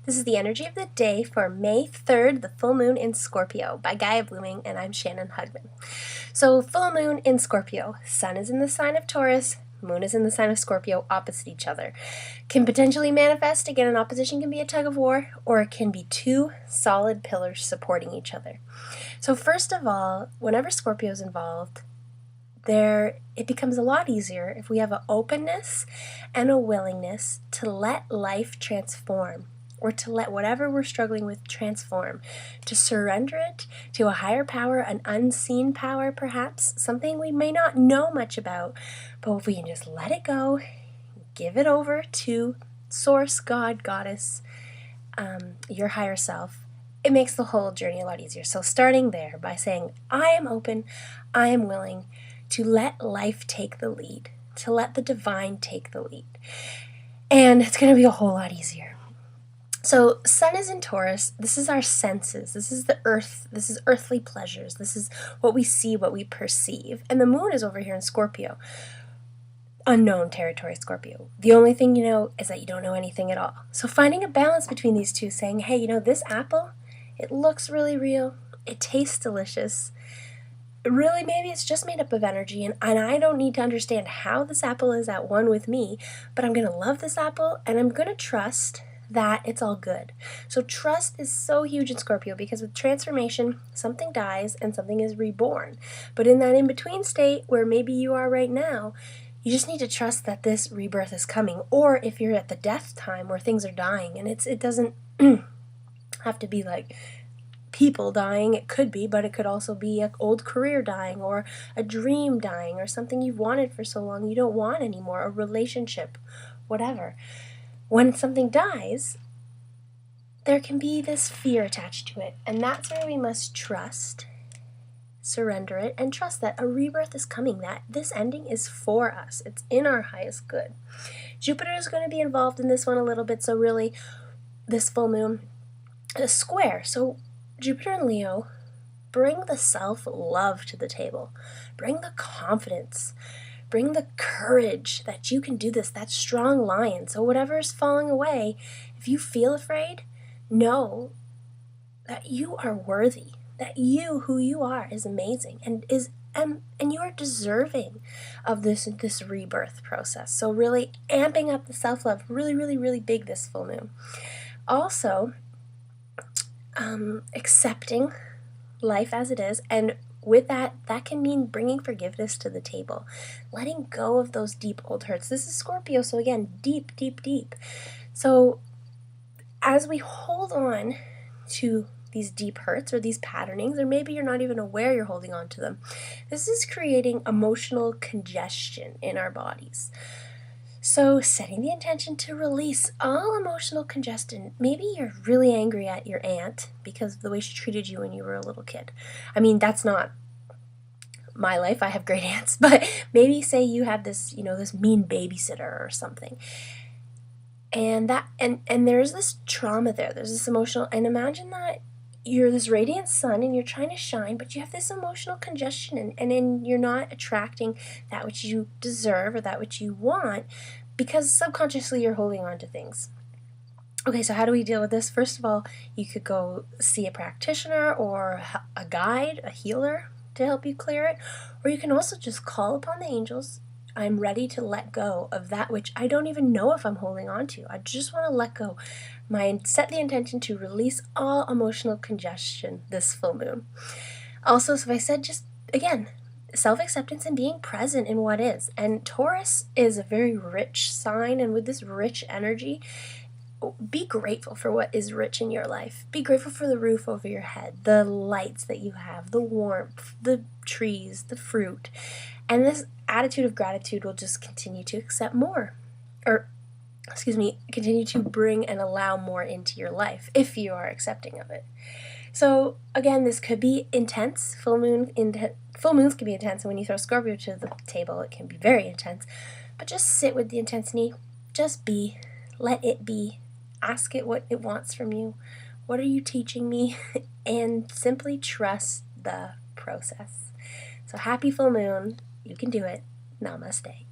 This is the energy of the day for May 3rd, the full moon in Scorpio, by Gaia Blooming, and I'm Shannon Hugman. So, full moon in Scorpio. Sun is in the sign of Taurus, moon is in the sign of Scorpio, opposite each other. Can potentially manifest, again, an opposition can be a tug of war, or it can be two solid pillars supporting each other. So first of all, whenever Scorpio is involved, it becomes a lot easier if we have an openness and a willingness to let life transform, or to let whatever we're struggling with transform, to surrender it to a higher power, an unseen power perhaps, something we may not know much about, but if we can just let it go, give it over to Source, God, Goddess, your higher self, it makes the whole journey a lot easier. So starting there by saying, I am open, I am willing to let life take the lead, to let the divine take the lead. And it's going to be a whole lot easier. So Sun is in Taurus. This is our senses. This is the earth. This is earthly pleasures. This is what we see, what we perceive. And the moon is over here in Scorpio. Unknown territory, Scorpio. The only thing you know is that you don't know anything at all. So finding a balance between these two, saying, hey, this apple, it looks really real. It tastes delicious. Really, maybe it's just made up of energy, and I don't need to understand how this apple is at one with me, but I'm going to love this apple, and I'm going to trust that it's all good. So trust is so huge in Scorpio, because with transformation, something dies and something is reborn. But in that in-between state where maybe you are right now, you just need to trust that this rebirth is coming. Or if you're at the death time where things are dying, and it doesn't have to be like people dying, it could be, but it could also be an old career dying, or a dream dying, or something you've wanted for so long you don't want anymore, a relationship, whatever. When something dies, there can be this fear attached to it, and that's where we must trust, surrender it, and trust that a rebirth is coming, that this ending is for us. It's in our highest good. Jupiter is going to be involved in this one a little bit, so really, this full moon is square. So Jupiter and Leo bring the self-love to the table. Bring the confidence. Bring the courage that you can do this, that strong lion. So whatever is falling away, if you feel afraid, know that you are worthy. That you, who you are, is amazing and you are deserving of this rebirth process. So really amping up the self-love, really, really, really big this full moon. Also, accepting life as it is, and with that can mean bringing forgiveness to the table, letting go of those deep old hurts. This is Scorpio, so again, deep, deep, deep. So as we hold on to these deep hurts or these patternings, or maybe you're not even aware you're holding on to them, this is creating emotional congestion in our bodies. So setting the intention to release all emotional congestion. Maybe you're really angry at your aunt because of the way she treated you when you were a little kid. I mean, that's not my life. I have great aunts, but maybe say you have this, this mean babysitter or something. And there's this trauma there. There's this emotional, and imagine that you're this radiant sun and you're trying to shine, but you have this emotional congestion, and then you're not attracting that which you deserve or that which you want, because subconsciously you're holding on to things. Okay, so how do we deal with this? First of all, you could go see a practitioner or a guide, a healer, to help you clear it, or you can also just call upon the angels. I'm ready to let go of that which I don't even know if I'm holding on to. I just want to let go. Set the intention to release all emotional congestion this full moon. Also, so I said, just again, self-acceptance and being present in what is. And Taurus is a very rich sign, and with this rich energy, be grateful for what is rich in your life. Be grateful for the roof over your head, the lights that you have, the warmth, the trees, the fruit. And this attitude of gratitude will just continue to accept more. Continue to bring and allow more into your life if you are accepting of it. So again, this could be intense. Full moons can be intense, and when you throw Scorpio to the table, it can be very intense. But just sit with the intensity. Just be. Let it be. Ask it what it wants from you. What are you teaching me? And simply trust the process. So happy full moon. You can do it. Namaste.